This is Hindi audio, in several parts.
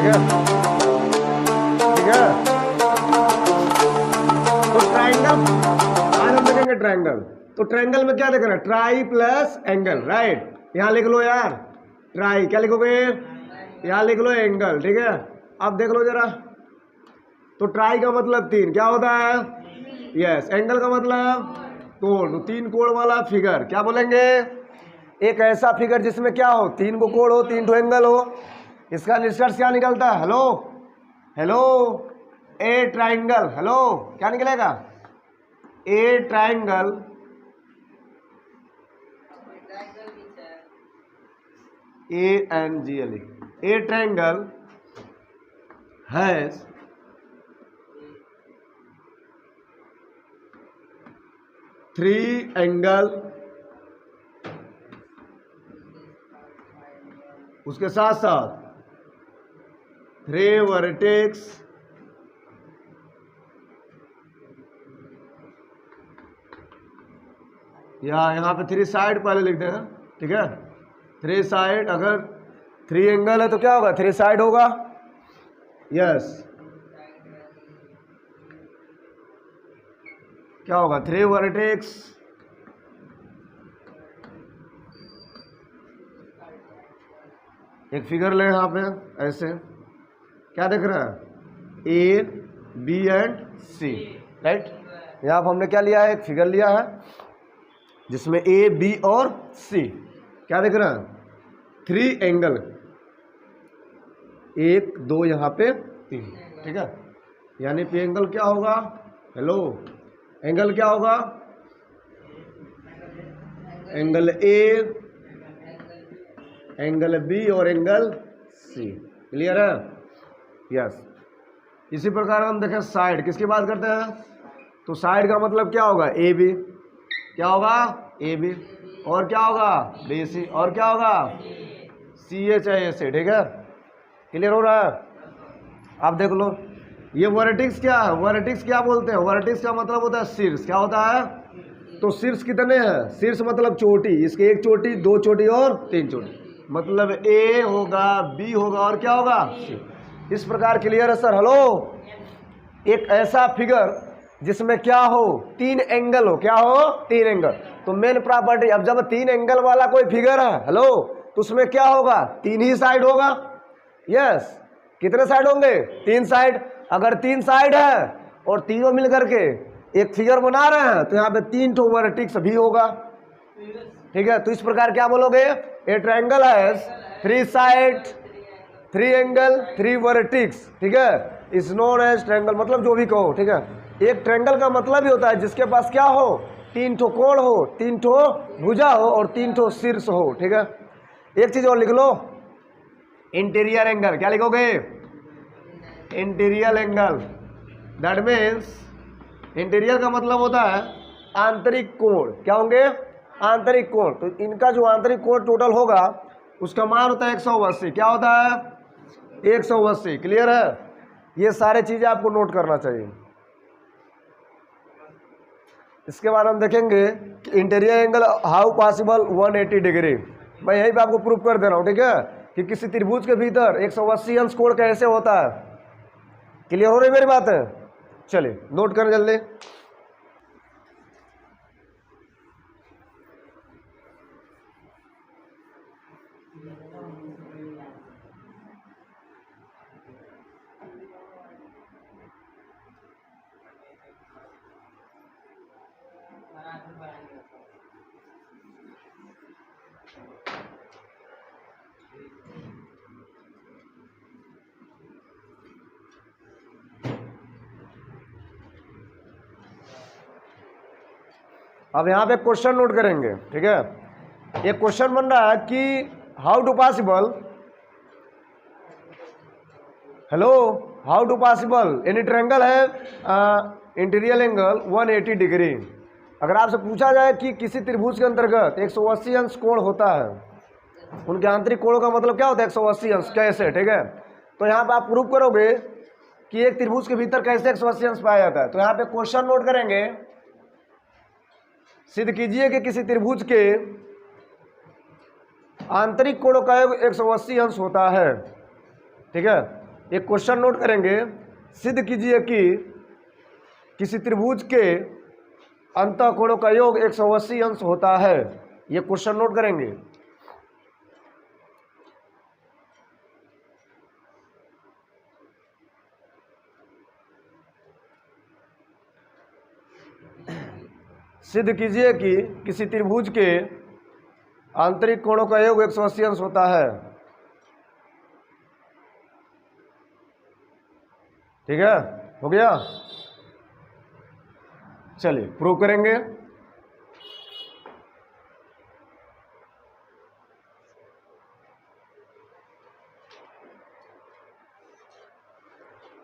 ठीक है ठीक है। तो ट्राइंगल आज हम देखेंगे ट्राइंगल। तो ट्राइंगल में क्या देखना है, ट्राई प्लस एंगल, राइट। यहां लिख लो यार ट्राई, क्या लिखोगे, यहां लिख लो एंगल, ठीक है। अब देख लो जरा, तो ट्राई का मतलब 3 क्या होता है, यस। एंगल का मतलब कोण, तो 3 कोण वाला फिगर क्या बोलेंगे, एक ऐसा फिगर जिसमें क्या हो, 3 को कोण हो, 3 ठो एंगल हो। इसका निष्कर्ष क्या निकलता है, हेलो हेलो, ए ट्राइंगल, हेलो क्या निकलेगा, ए triangle ANGLE, A triangle has three angle, उसके साथ साथ 3 वर्टेक्स, या यहाँ पे 3 साइड पहले लिख देना, ठीक है। 3 साइड, अगर 3 एंगल है तो क्या होगा, 3 साइड होगा, यस। क्या होगा, 3 वर्टेक्स, एक फिगर ले यहाँ पे ऐसे, क्या देख रहा है, A B and C, right. यहाँ पर हमने क्या लिया है, एक फिगर लिया है जिसमें A B और C क्या देख रहा है, 3 एंगल, 1 2 यहाँ पे 3, ठीक है। यानी पी एंगल क्या होगा, हेलो, एंगल क्या होगा, एंगल A, एंगल B और एंगल C, क्लियर है, यस। इसी प्रकार हम देखें साइड, किसकी बात करते हैं, तो साइड का मतलब क्या होगा, AB, क्या होगा AB, और क्या होगा BC, और क्या होगा CA चाहे AC, ठीक है, क्लियर हो रहा है। आप देख लो, ये वर्टेक्स क्या है, वर्टेक्स क्या बोलते हैं, वर्टेक्स का मतलब होता है शीर्ष, क्या होता है, तो शीर्ष कितने हैं, शीर्ष मतलब चोटी, इसके 1 चोटी 2 चोटी और 3 चोटी, मतलब A होगा, B होगा और क्या होगा C। इस प्रकार क्लियर है सर, हेलो। एक ऐसा फिगर जिसमें क्या हो, 3 एंगल हो, क्या हो, 3 एंगल, तो मेन प्रॉपर्टी, अब जब 3 एंगल वाला कोई फिगर है, हेलो, तो उसमें क्या होगा, 3 ही साइड होगा, यस। कितने साइड होंगे, 3 साइड। अगर 3 साइड है और तीनों मिलकर के एक फिगर बना रहे हैं तो यहाँ पे 3 ठो वर्टेक्स भी होगा, ठीक है। तो इस प्रकार क्या बोलोगे, ए triangle has 3 side, 3 angle, 3 vertex, ठीक है, इज नोन एज ट्रायंगल, मतलब जो भी कहो, ठीक है। एक ट्रायंगल का मतलब ही होता है जिसके पास क्या हो, 3 ठो कोण हो, 3 ठो भुजा हो और 3 ठो शीर्ष हो, ठीक है। एक चीज और लिख लो, इंटीरियर एंगल, क्या लिखोगे, interior angle, that means interior का मतलब होता है आंतरिक कोण, क्या होंगे, आंतरिक कोण। तो इनका जो आंतरिक कोण टोटल होगा उसका मान होता है 180, क्या होता है 180, क्लियर है। ये सारे चीजें आपको नोट करना चाहिए। इसके बाद हम देखेंगे कि interior angle how possible 180 degree, मैं यहीं पे आपको प्रूव कर दे रहा हूँ, ठीक है, कि किसी त्रिभुज के भीतर 180 अंश कोण कैसे होता है। क्लियर हो रही मेरी बात है, चलिए नोट करें जल्दी। अब यहाँ पे क्वेश्चन नोट करेंगे, ठीक है। एक क्वेश्चन बन रहा है कि how to possible, hello, how to possible any triangle है इंटीरियर एंगल 180 डिग्री। अगर आपसे पूछा जाए कि किसी त्रिभुज के अंतर्गत 180 अंश कोण होता है, उनके आंतरिक कोणों का मतलब क्या होता है 180 अंश, कैसे, ठीक है। तो यहाँ पे आप प्रूव करोगे कि एक त्रिभुज के भीतर कैसे 180 अंश पाया जाता है। तो यहाँ पे क्वेश्चन नोट करेंगे, सिद्ध कीजिए कि किसी त्रिभुज के आंतरिक कोणों का योग 180 अंश होता है, ठीक है। एक क्वेश्चन नोट करेंगे, सिद्ध कीजिए कि किसी त्रिभुज के अंतःकोणों का योग 180 अंश होता है। ये क्वेश्चन नोट करेंगे। सिद्ध कीजिए कि किसी त्रिभुज के आंतरिक कोणों का योग 180 अंश होता है। ठीक है, हो गया। चलिए प्रूव करेंगे।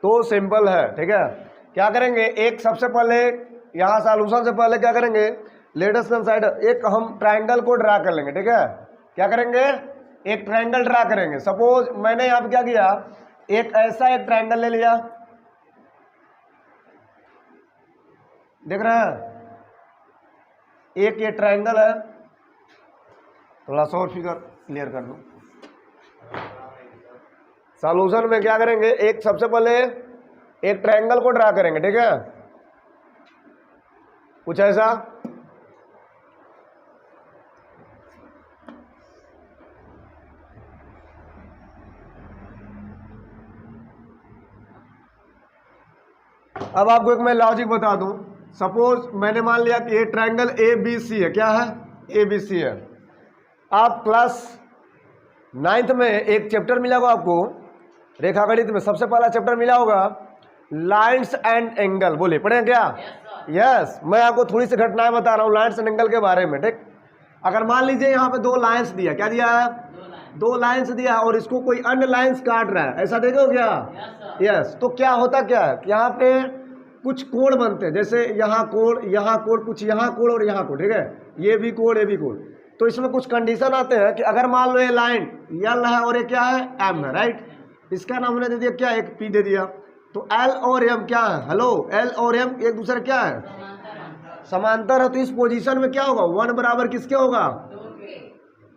तो सिंपल है, ठीक है। क्या करेंगे, एक सबसे पहले यहां सॉल्यूशन से पहले क्या करेंगे, लेट अस कंसीडर एक हम ट्रायंगल को ड्रा कर लेंगे। ठीक है, क्या करेंगे, एक ट्रायंगल ड्रा करेंगे। सपोज मैंने यहां पे क्या किया, एक ऐसा एक ट्रायंगल ले लिया, देख रहे हैं, एक ये ट्रायंगल है। थोड़ा सा और फिगर क्लियर कर दूं। सॉल्यूशन में क्या करेंगे, एक सबसे पहले एक ट्रायंगल को ड्रा करेंगे। ठीक है, कुछ ऐसा। अब आपको एक मैं लॉजिक बता दूं। सपोज मैंने मान लिया कि ये ट्रायंगल ए बी सी है। क्या है, ए बी सी है। आप क्लास 9th में एक चैप्टर मिला होगा आपको, रेखागणित में सबसे पहला चैप्टर मिला होगा, लाइन्स एंड एंगल। बोले पढ़े क्या? यस। मैं आपको थोड़ी सी घटनाएं बता रहा हूँ लाइन्स एंड एंगल के बारे में। ठीक, अगर मान लीजिए यहाँ पे दो लाइन्स दिया, क्या दिया है, दो लाइन्स दिया, और इसको कोई अन्य लाइन्स काट रहा है, ऐसा देखो क्या? यस। तो क्या होता क्या है, यहाँ पे कुछ कोण बनते हैं, जैसे यहाँ कोण, कुछ यहाँ कोण और यहाँ कोण। ठीक है, ये भी कोण, ये भी कोण। तो इसमें कुछ कंडीशन आते हैं कि अगर मान लो ये लाइन एल है और ये क्या है, एम है, राइट। इसका नाम हमने दे दिया क्या, एक पी दे दिया। तो एल और एम क्या है, हेलो, एल और एम एक दूसरे क्या है, समांतर है। तो इस पोजीशन में क्या होगा, 1 बराबर किसके होगा,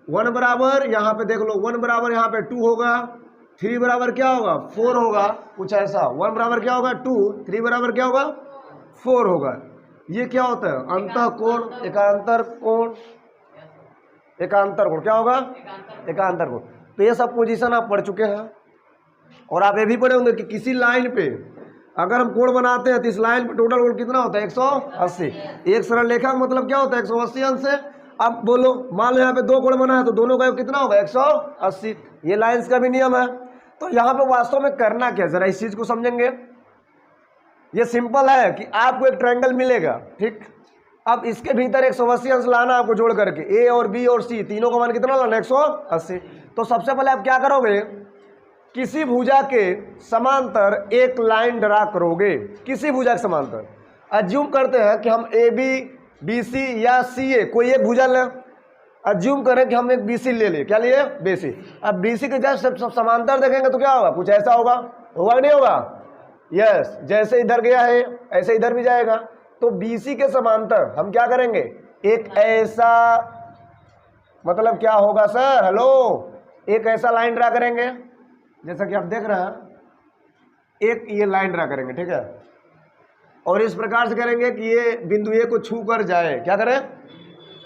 1 बराबर यहाँ पे देख लो, 1 बराबर यहाँ पे 2 होगा, 3 बराबर क्या होगा, 4 होगा, कुछ ऐसा। 1 बराबर क्या होगा 2, 3 बराबर क्या होगा 4 होगा। ये क्या होता है, अंतःकोण, एकांतर कोण, एकांतर कोण क्या होगा, एकांतर कोण। तो ये सब पोजीशन आप पढ़ चुके हैं। और आप ये भी पढ़े होंगे कि किसी लाइन पे अगर हम कोण बनाते हैं तो इस लाइन पे टोटल कोण कितना होता है, 180। एक सरल रेखा का मतलब क्या होता है, 180 अंश से। अब बोलो, मान लो यहाँ पे दो कोण बना है तो दोनों का योग कितना होगा, 180। ये लाइंस का भी नियम है। तो यहाँ पे वास्तव में करना क्या, जरा इस चीज को समझेंगे। ये सिंपल है कि आपको एक ट्रायंगल मिलेगा, ठीक। अब इसके भीतर 180 अंश लाना आपको जोड़ करके, ए और बी और सी तीनों का मान कितना लाना, 180। तो सबसे पहले आप क्या करोगे, किसी भुजा के समांतर एक लाइन ड्रा करोगे। किसी भुजा के समांतर अज्यूम करते हैं कि हम ए बी, बी सी या सी ए कोई एक भुजा लें। अज्यूम करें कि हम एक बी सी ले लें, क्या लिए, बी सी। अब बी सी के जस्ट सब समांतर देखेंगे तो क्या होगा, कुछ ऐसा होगा, होगा कि नहीं होगा, यस। जैसे इधर गया है ऐसे इधर भी जाएगा। तो बी सी के समांतर हम क्या करेंगे, एक ऐसा, मतलब क्या होगा सर, हेलो, एक ऐसा लाइन ड्रा करेंगे जैसा कि आप देख रहे हैं, एक ये लाइन ड्रा करेंगे, ठीक है। और इस प्रकार से करेंगे कि ये बिंदु ए को छू कर जाए, क्या करें,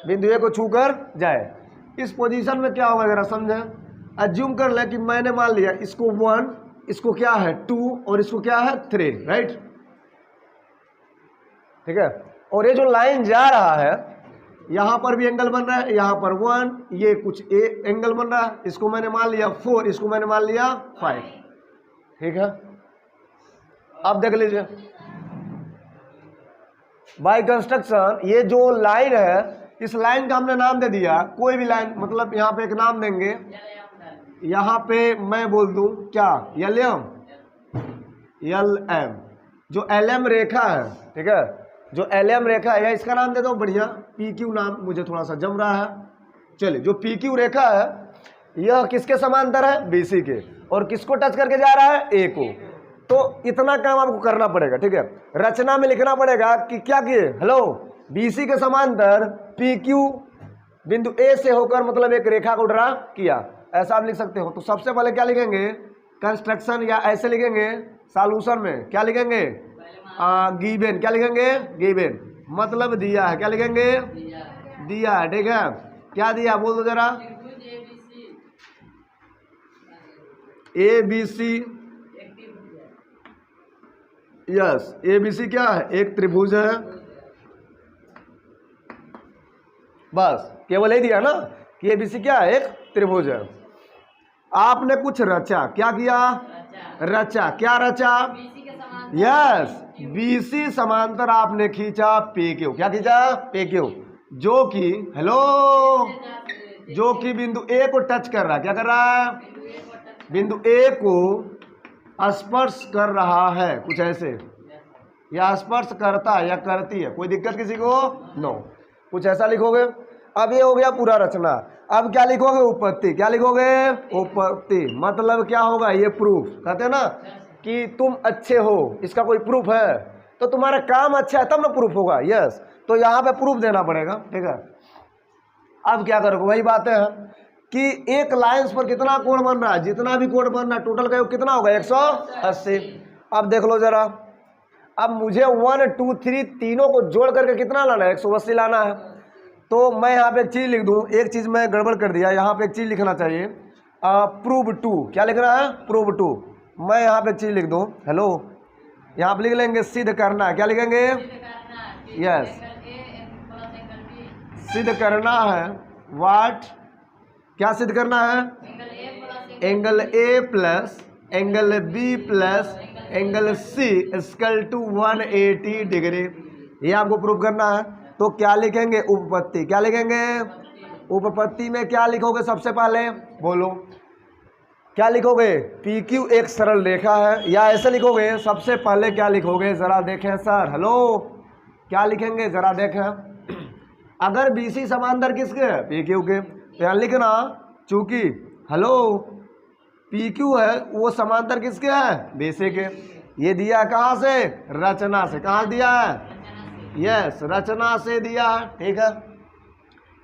बिंदु ए को छू कर जाए। इस पोजीशन में क्या होगा जरा समझें। अज्यूम कर ले कि मैंने मान लिया इसको 1, इसको क्या है 2 और इसको क्या है 3, राइट, ठीक है। और ये जो लाइन जा रहा है, यहां पर भी एंगल बन रहा है, यहां पर 1, ये कुछ एंगल बन रहा है, इसको मैंने मान लिया 4, इसको मैंने मान लिया 5, ठीक है। अब देख लीजिए, बाय कंस्ट्रक्शन ये जो लाइन है, इस लाइन का हमने नाम दे दिया, कोई भी लाइन, मतलब यहाँ पे एक नाम देंगे, यहाँ पे मैं बोल दूं क्या, एल एम, जो एल एम रेखा है, ठीक है, जो एल एम रेखा है, या इसका नाम दे दो बढ़िया, पी क्यू नाम मुझे थोड़ा सा जम रहा है। चलिए, जो पी क्यू रेखा है यह किसके समांतर है, बी सी के, और किसको टच करके जा रहा है, ए को। तो इतना काम आपको करना पड़ेगा, ठीक है। रचना में लिखना पड़ेगा कि क्या किए, हेलो, बी सी के समांतर पी क्यू बिंदु ए से होकर मतलब एक रेखा को ड्रा किया, ऐसा आप लिख सकते हो। तो सबसे पहले क्या लिखेंगे, कंस्ट्रक्शन या ऐसे लिखेंगे सॉल्यूशन में, क्या लिखेंगे गिवन, क्या लिखेंगे गिवन, मतलब दिया है, क्या लिखेंगे दिया है। ठीक है, क्या दिया बोल दो जरा, A B C, yes A B C क्या है, एक त्रिभुज है, बस केवल यही दिया ना कि ए बी सी क्या है, एक त्रिभुज है। आपने कुछ रचा, क्या किया रचा, क्या रचा, यस बीसी समांतर आपने खींचा पी क्यू, क्या खींचा पी क्यू, जो कि हेलो, जो कि बिंदु ए को टच कर रहा है, क्या कर रहा है, बिंदु ए को स्पर्श कर रहा है, कुछ ऐसे, या स्पर्श करता है या करती है, कोई दिक्कत किसी को नो, कुछ ऐसा लिखोगे। अब ये हो गया पूरा रचना। अब क्या लिखोगे उपपत्ति, क्या लिखोगे उपपत्ति, मतलब क्या होगा ये प्रूफ, कहते हैं ना कि तुम अच्छे हो, इसका कोई प्रूफ है तो तुम्हारा काम अच्छा है तब ना प्रूफ होगा, यस, तो यहाँ पे प्रूफ देना पड़ेगा। ठीक है, अब क्या करोगे, वही बात है कि एक लाइंस पर कितना कोण बन रहा है, जितना भी कोण बन रहा है टोटल का कितना होगा 180। अब देख लो जरा, अब मुझे 1 2 3 तीनों को जोड़ करके कितना लाना है, 180 लाना है। तो मैं यहाँ पे एक चीज़ लिख दूँ, एक चीज़ मैं गड़बड़ कर दिया, यहाँ पे एक चीज़ लिखना चाहिए प्रूव टू, क्या लिखना है प्रूव टू, मैं यहाँ पे एक चीज़ लिख दूँ, हेलो यहाँ पे लिख लेंगे सिद्ध करना है, क्या लिखेंगे यस सिद्ध करना है, वाट क्या सिद्ध करना है, angle A plus angle B plus angle C equal to 180 degree, ये आपको प्रूव करना है। तो क्या लिखेंगे उपपत्ति, क्या लिखेंगे उपपत्ति में क्या लिखोगे, सबसे पहले बोलो क्या लिखोगे, पी क्यू एक सरल रेखा है, या ऐसे लिखोगे, सबसे पहले क्या लिखोगे जरा देखें सर, हेलो क्या लिखेंगे जरा देखें, अगर बी सी समांतर किसके है पी क्यू के, तो यहाँ लिखना चूंकि हेलो पी क्यू है वो समांतर किसके है बी सी के, ये दिया कहाँ से रचना से, कहाँ दिया है यस रचना से दिया है। ठीक है,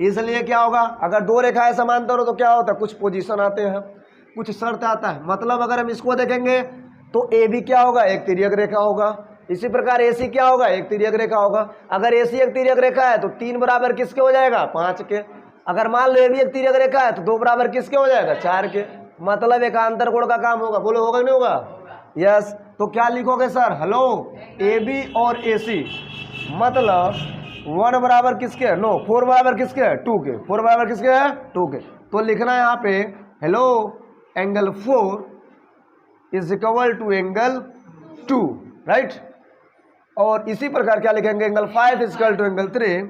इसलिए क्या होगा, अगर दो रेखाएं समांतर हो तो क्या होता है, कुछ पोजीशन आते हैं, कुछ शर्त आता है, मतलब अगर हम इसको देखेंगे तो ए भी क्या होगा एक तिर्यक रेखा होगा, इसी प्रकार ए सी क्या होगा एक तिर्यक रेखा होगा। अगर ए सी एक तिर्यक रेखा है तो 3 बराबर किसके हो जाएगा 5 के, अगर मान लो ए भी एक तिर्यक रेखा है तो 2 बराबर किसके हो जाएगा 4 के, मतलब एकांतर कोण का काम होगा, बोलो होगा नहीं होगा यस। तो क्या लिखोगे सर, हेलो ए बी और ए सी मतलब 1 बराबर किसके है, नो 4 बराबर किसके है 2 के, 4 बराबर किसके है 2 के, तो लिखना है यहाँ पे hello angle 4 is equal to angle 2 right. और इसी प्रकार क्या लिखेंगे, angle 5 is equal to angle 3,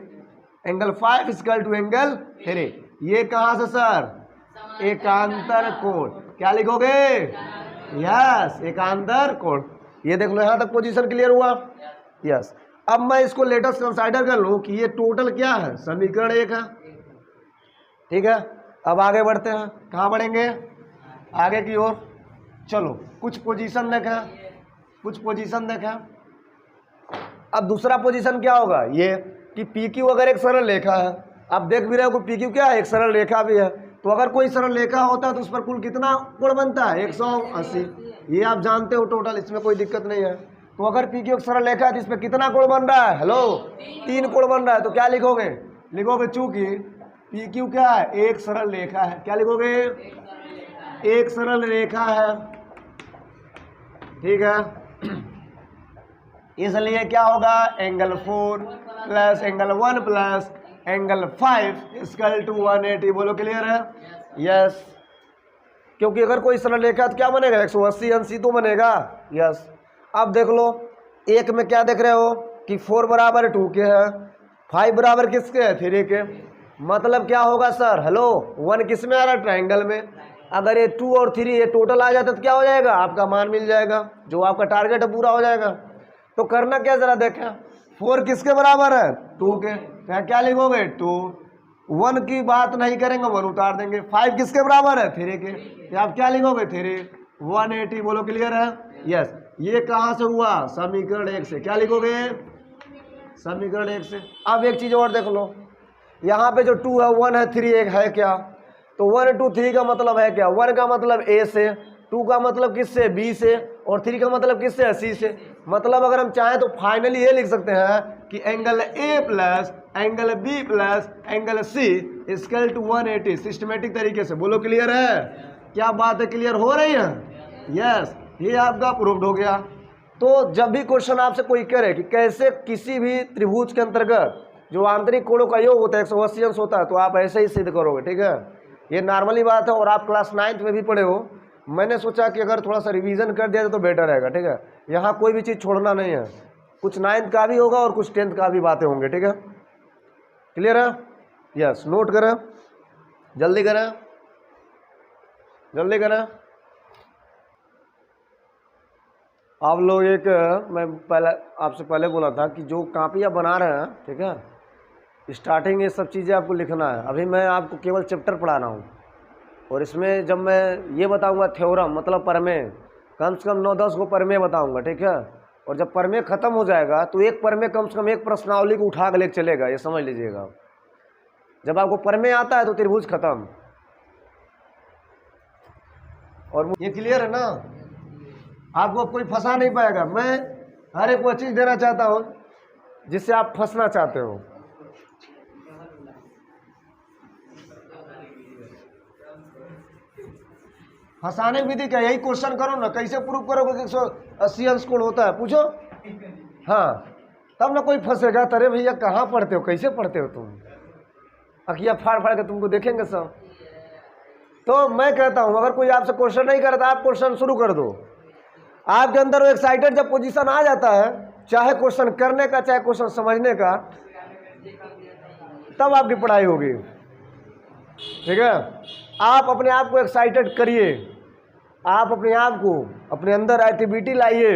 angle 5 is equal to angle 3, ये कहाँ से सर एकांतर कोण, क्या लिखोगे यस एकांतर कोण। ये देख लो यहाँ तक पोजीशन क्लियर हुआ यस। अब मैं इसको लेटेस्ट कंसाइडर कर लूँ कि ये टोटल क्या है समीकरण 1 है। ठीक है, अब आगे बढ़ते हैं, कहाँ बढ़ेंगे आगे की ओर, चलो कुछ पोजीशन देखें, कुछ पोजीशन देखें। अब दूसरा पोजीशन क्या होगा, ये कि पी क्यू अगर एक सरल रेखा है, अब देख भी रहे हो कि पी क्यू क्या है एक सरल रेखा भी है, तो अगर कोई सरल रेखा होता है तो उस पर कुल कितना कोण बनता है 180, ये आप जानते हो टोटल, इसमें कोई दिक्कत नहीं है। तो अगर पी क्यू एक सरल रेखा है तो इस पर कितना कोण बन रहा है, हेलो 3 कोण बन रहा है, तो क्या लिखोगे, लिखोगे चूंकि पी क्यू क्या है एक सरल रेखा है, क्या लिखोगे एक सरल रेखा है। ठीक है, इसलिए क्या होगा angle 4 plus angle 1 plus angle 5 equal to 180, बोलो क्लियर है यस। क्योंकि अगर कोई सरल रेखा तो क्या बनेगा 180 अंश तो बनेगा यस। अब देख लो एक में क्या देख रहे हो कि 4 बराबर 2 के है, 5 बराबर किसके है 3 के, मतलब क्या होगा सर हेलो 1 किस में आ रहा है ट्रायंगल में, अगर ये 2 और 3 ये टोटल आ जाता तो क्या हो जाएगा आपका मान मिल जाएगा, जो आपका टारगेट है पूरा हो जाएगा। तो करना क्या जरा देखें, 4 किसके बराबर है 2 के, तो क्या लिखोगे 2, 1 की बात नहीं करेंगे 1 उतार देंगे, 5 किसके बराबर है 3 के, तो आप क्या लिखोगे 3, 180, बोलो क्लियर है यस। ये कहाँ से हुआ समीकरण 1 से, क्या लिखोगे समीकरण 1 से। अब एक चीज़ और देख लो, यहाँ पे जो 2 है 1 है 3 एक है क्या, तो 1 2 3 का मतलब है क्या, 1 का मतलब ए से 2 का मतलब किससे, बी से, और 3 का मतलब किससे है, सी से। मतलब अगर हम चाहें तो फाइनली ये लिख सकते हैं कि angle A plus angle B plus angle C equal to 180 systematic तरीके से। बोलो क्लियर है? क्या बात है, क्लियर हो रही है? यस, ये आपका प्रूव्ड हो गया। तो जब भी क्वेश्चन आपसे कोई करे कि कैसे किसी भी त्रिभुज के अंतर्गत जो आंतरिक कोणों का योग होता है 180 अंश होता है, तो आप ऐसे ही सिद्ध करोगे, ठीक है। ये नॉर्मली बात है और आप क्लास 9th में भी पढ़े हो। मैंने सोचा कि अगर थोड़ा सा रिवीजन कर दिया तो बेटर रहेगा, ठीक है। यहाँ कोई भी चीज़ छोड़ना नहीं है, कुछ 9th का भी होगा और कुछ 10th का भी बातें होंगे, ठीक है। क्लियर है? यस, नोट करें, जल्दी करें, जल्दी करें। आप लोग एक, मैं पहले आपसे पहले बोला था कि जो कापियाँ बना रहे हैं, ठीक है, स्टार्टिंग ये सब चीज़ें आपको लिखना है। अभी मैं आपको केवल चैप्टर पढ़ा रहा हूँ और इसमें जब मैं ये बताऊंगा थ्योरम मतलब प्रमेय, कम से कम 9-10 को प्रमेय बताऊंगा, ठीक है। और जब प्रमेय खत्म हो जाएगा तो एक प्रमेय कम से कम एक प्रश्नावली को उठा के लेके चलेगा, ये समझ लीजिएगा। जब आपको प्रमेय आता है तो त्रिभुज खत्म। और ये क्लियर है ना? आपको कोई फंसा नहीं पाएगा। मैं हर एक वो चीज़ देना चाहता हूँ जिससे आप फंसना चाहते हो। फंसाने विधि क्या, यही क्वेश्चन करो ना, कैसे प्रूव करोगे कि 180 अंश कोण होता है, पूछो। हाँ, तब ना कोई फंसेगा। अरे भैया कहाँ पढ़ते हो, कैसे पढ़ते हो तुम, अखियाँ फाड़ फाड़ के तुमको देखेंगे सब। तो मैं कहता हूँ अगर कोई आपसे क्वेश्चन नहीं करता, आप क्वेश्चन शुरू कर दो। आपके अंदर वो एक्साइटेड जब पोजीशन आ जाता है, चाहे क्वेश्चन करने का चाहे क्वेश्चन समझने का, तब आपकी पढ़ाई होगी, ठीक है। आप अपने आप को एक्साइटेड करिए, आप अपने आप को अपने अंदर एक्टिविटी लाइए।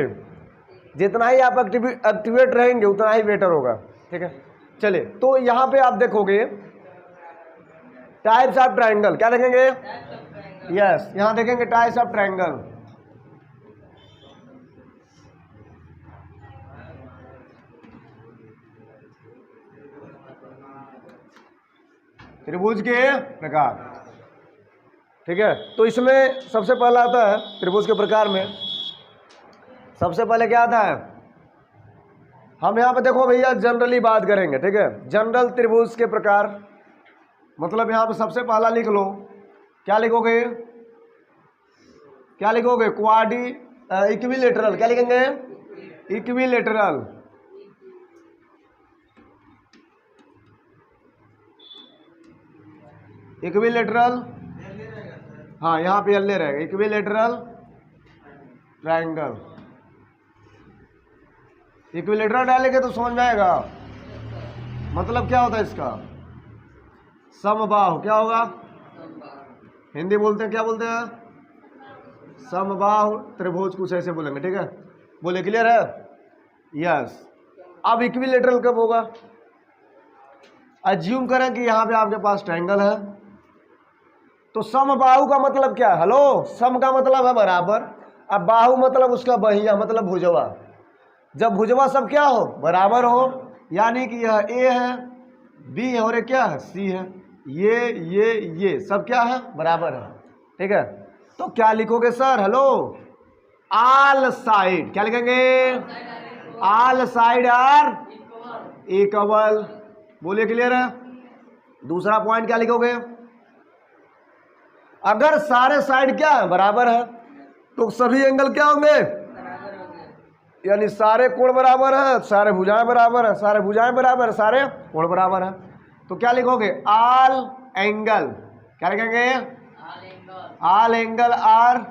जितना ही आप एक्टिवेट रहेंगे उतना ही बेटर होगा, ठीक है। चलिए, तो यहाँ पे आप देखोगे टाइप्स ऑफ ट्रायंगल, क्या देखेंगे? यस, यहाँ देखेंगे टाइप्स ऑफ ट्रायंगल। त्रिभुज के प्रकार, ठीक है। तो इसमें सबसे पहला आता है त्रिभुज के प्रकार में, सबसे पहले क्या आता है? हम यहाँ पे देखो भैया जनरली बात करेंगे, ठीक है। जनरल त्रिभुज के प्रकार मतलब यहाँ पे सबसे पहला लिख लो, क्या लिखोगे? क्या लिखोगे? क्वाडी इक्विलेटरल, क्या लिखेंगे? इक्विलेटरल। इक्विलेटरल, हाँ यहाँ पे एल रहेगा, इक्विलेटरल ट्रायंगल। इक्विलेटरल डालेंगे तो समझ में आएगा। मतलब क्या होता है इसका? समबाहु। क्या होगा? हिंदी बोलते हैं, क्या बोलते हैं? समबाहु त्रिभुज, कुछ ऐसे बोलेंगे, ठीक है। बोले क्लियर है? यस। अब इक्विलेटरल कब होगा? अज्यूम करें कि यहाँ पे आपके पास ट्रायंगल है, तो समबाहु का मतलब क्या है? हेलो, सम का मतलब है बराबर, अब बाहु मतलब उसका बहिया मतलब भुजवा। जब भुजवा सब क्या हो? बराबर हो, यानी कि यह ए है, बी है और ये क्या है? सी है। ये सब क्या है? बराबर है, ठीक है। तो क्या लिखोगे सर? हेलो, ऑल साइड, क्या लिखेंगे? All side are equal. बोलिए क्लियर है? दूसरा पॉइंट क्या लिखोगे? अगर सारे साइड क्या है? बराबर है, तो सभी एंगल क्या होंगे? यानी सारे कोण बराबर है, सारे भुजाएं बराबर है, सारे भुजाएं बराबर है, सारे कोण बराबर है। तो क्या लिखोगे? ऑल एंगल, क्या लिखेंगे? All angle are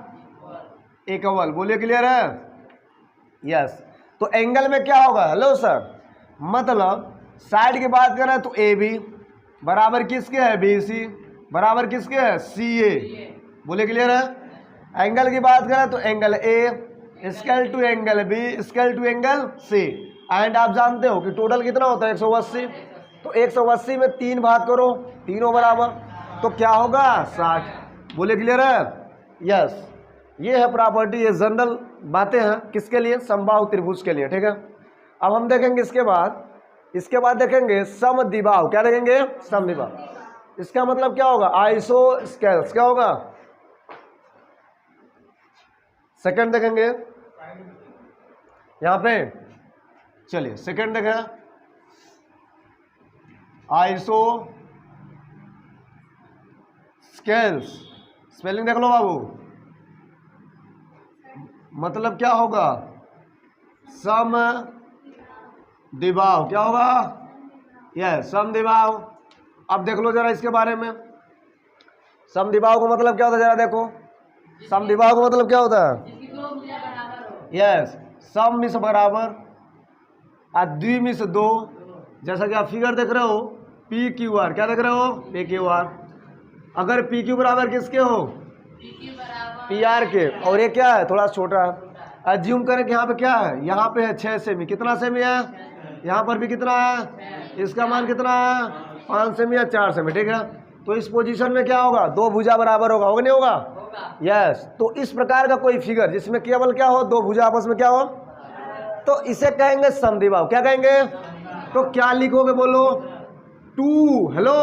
equal. बोलिए क्लियर है? यस। तो एंगल में क्या होगा? हेलो सर, मतलब साइड की बात करें तो ए बी बराबर किसके है? बी सी बराबर किसके है? सी ए। बोले क्लियर है? एंगल की बात करें तो angle A scale to angle B scale to angle C. And आप जानते हो कि टोटल कितना होता है? 180। तो 180 में 3 भाग करो, तीनों बराबर, तो क्या होगा? 60। बोले क्लियर है? यस। ये है प्रॉपर्टी, ये जनरल बातें हैं किसके लिए? समबाहु त्रिभुज के लिए, ठीक है। अब हम देखेंगे इसके बाद देखेंगे समद्विबाहु। क्या देखेंगे? समद्विबाहु। इसका मतलब क्या होगा? आइसोस्केल्स। क्या होगा? सेकंड देखेंगे यहाँ पे, चलिए सेकंड देखें, आइसो स्केल्स, स्पेलिंग देख लो बाबू, मतलब क्या होगा, सम दिबाव, क्या होगा, यस सम दिबाव। अब देख लो जरा इसके बारे में, सम दिबाव का मतलब क्या होता है, जरा देखो सम दिबाव का मतलब क्या होता है, यस सम में से बराबर और द्वि में से दो। जैसा कि आप फिगर देख रहे हो पी क्यू आर, क्या देख रहे हो, पी क्यू आर। अगर पी क्यू बराबर किसके हो, पी आर के, और ये क्या है, थोड़ा छोटा है। एज्यूम करें कि यहाँ पे क्या है, यहाँ पे है 6 सेमी, कितना सेमी है, यहाँ पर भी कितना है, इसका मान कितना है, 5 सेमी या 4 सेमी, ठीक है। तो इस पोजीशन में क्या होगा, दो भुजा बराबर होगा, होगा नहीं होगा, यस। तो इस प्रकार का कोई फिगर जिसमें केवल क्या हो, दो भुजा आपस में क्या हो, तो इसे कहेंगे समद्विबाहु। क्या कहेंगे, तो क्या लिखोगे बोलो, two, hello,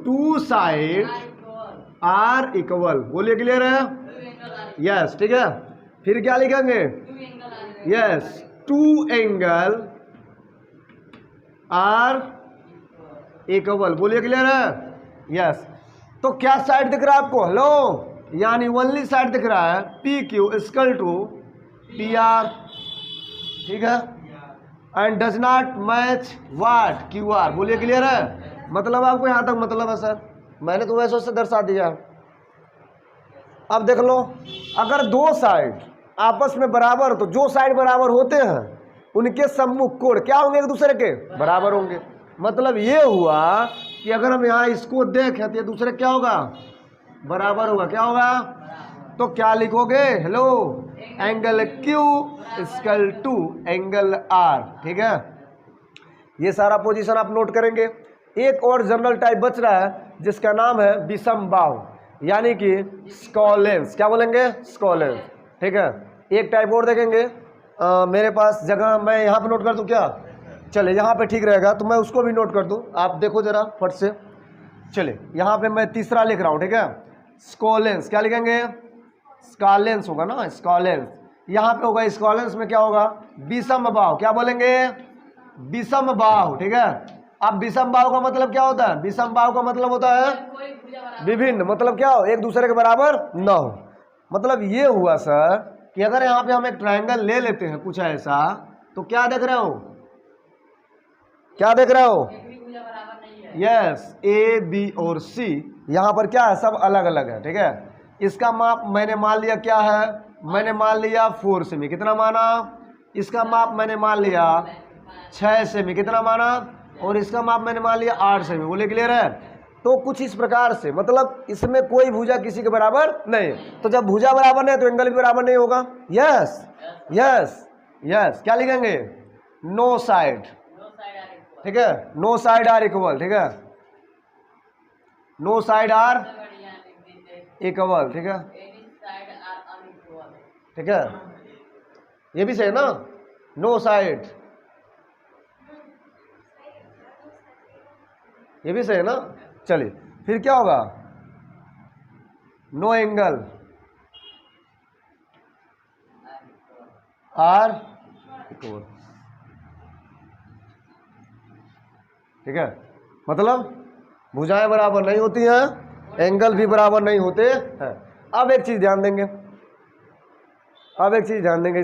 two side are equal, बोलिए क्लियर है, यस ठीक है। फिर क्या लिखेंगे, yes two angle are equal, बोलिए क्लियर है, यस। तो क्या साइड दिख रहा है आपको, हेलो, यानी ओनली साइड दिख रहा है P Q equal to P R, ठीक है। And does not match what, Q R, बोलिए क्लियर है। मतलब आपको यहाँ तक मतलब है सर, मैंने तो वैसे उससे दर्शा दिया। अब देख लो, अगर दो साइड आपस में बराबर हो तो जो साइड बराबर होते हैं उनके सम्मुख कोण क्या होंगे, एक दूसरे के बराबर होंगे। मतलब ये हुआ कि अगर हम यहाँ इसको देखें तो ये दूसरे क्या होगा, बराबर होगा, क्या होगा। तो क्या लिखोगे, hello, angle Q equal to angle R, ठीक है। ये सारा पोजीशन आप नोट करेंगे। एक और जनरल टाइप बच रहा है जिसका नाम है विषम बाहु, यानी कि स्कॉलेंस, क्या बोलेंगे, स्कॉलेंस, ठीक है। एक टाइप और देखेंगे, मेरे पास जगह, मैं यहाँ पे नोट कर दूँ क्या, चले यहाँ पे ठीक रहेगा, तो मैं उसको भी नोट कर दूँ, आप देखो जरा फट से। चले यहाँ पे मैं तीसरा लिख रहा हूँ, ठीक है, स्कॉलेंस, क्या लिखेंगे, स्कॉलेंस होगा ना, स्कॉलेंस, यहाँ पे होगा स्कॉलेंस में क्या होगा, विषम बाहु, क्या बोलेंगे, विषम बाहु, ठीक है। अब विषम बाहु का मतलब क्या होता है, विषम बाहु का मतलब होता है विभिन्न, मतलब क्या हो, एक दूसरे के बराबर न हो। मतलब ये हुआ सर कि अगर यहाँ पे हम एक ट्रायंगल ले लेते हैं कुछ ऐसा, तो क्या देख रहे हो, क्या देख रहे हो, यस ए बी और सी यहाँ पर क्या है, सब अलग अलग है, ठीक है। इसका माप मैंने मान लिया क्या है, मैंने मान लिया 4 सेमी, कितना माना, इसका माप मैंने मान लिया 6 सेमी, कितना माना, और इसका माप मैंने मान लिया 8 सेमी, बोले क्लियर है। तो कुछ इस प्रकार से, मतलब इसमें कोई भुजा किसी के बराबर नहीं, तो जब भुजा बराबर नहीं तो एंगल भी बराबर नहीं होगा, यस यस यस। क्या लिखेंगे, नो साइड, ठीक है, नो साइड आर इक्वल, ठीक है, नो साइड आर इक्वल, ठीक है, ठीक है, ये भी सही है ना, नो साइड, ये भी सही है ना। चलिए फिर क्या होगा, नो एंगल आर इक्वल, ठीक है। मतलब भुजाएं बराबर नहीं होती हैं, एंगल भी बराबर नहीं होते हैं। अब एक चीज ध्यान देंगे, अब एक चीज ध्यान देंगे,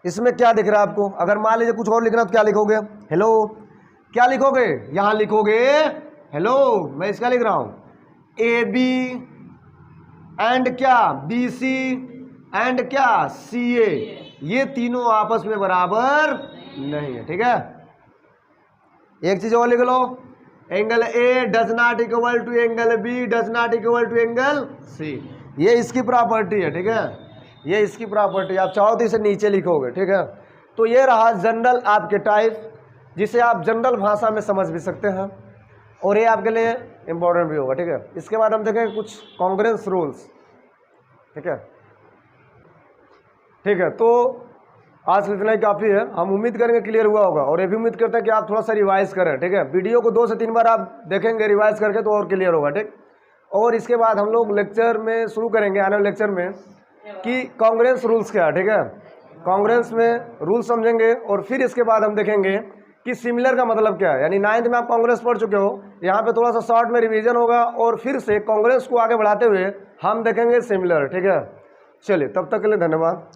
इसमें क्या दिख रहा है आपको, अगर मान लीजिए कुछ और लिखना तो क्या लिखोगे, हेलो, क्या लिखोगे, यहां लिखोगे, हेलो, मैं इसका लिख रहा हूं, ए बी एंड क्या, बी सी एंड क्या, सी ए, ये तीनों आपस में बराबर नहीं है, ठीक है। एक चीज और लिख लो, angle A does not equal to angle B does not equal to angle C, ये इसकी प्रॉपर्टी है, ठीक है, ये इसकी प्रॉपर्टी, आप चाहो तो इसे नीचे लिखोगे, ठीक है। तो ये रहा जनरल आपके टाइप, जिसे आप जनरल भाषा में समझ भी सकते हैं, और ये आपके लिए इम्पोर्टेंट भी होगा, ठीक है। इसके बाद हम देखेंगे कुछ कॉन्ग्रुएंस रूल्स, ठीक है, ठीक है। तो आज इतना ही काफ़ी है, हम उम्मीद करेंगे क्लियर हुआ होगा, और ये भी उम्मीद करते हैं कि आप थोड़ा सा रिवाइज करें, ठीक है। वीडियो को 2 से 3 बार आप देखेंगे रिवाइज करके तो और क्लियर होगा, ठीक। और इसके बाद हम लोग लेक्चर में शुरू करेंगे, आने वाले लेक्चर में, कि कांग्रेस रूल्स क्या है, ठीक है। कांग्रेस में रूल समझेंगे और फिर इसके बाद हम देखेंगे कि सिमिलर का मतलब क्या है। यानी 9th में आप कांग्रेस पढ़ चुके हो, यहाँ पे थोड़ा सा शॉर्ट में रिवीजन होगा और फिर से कांग्रेस को आगे बढ़ाते हुए हम देखेंगे सिमिलर, ठीक है। चलिए, तब तक के लिए धन्यवाद।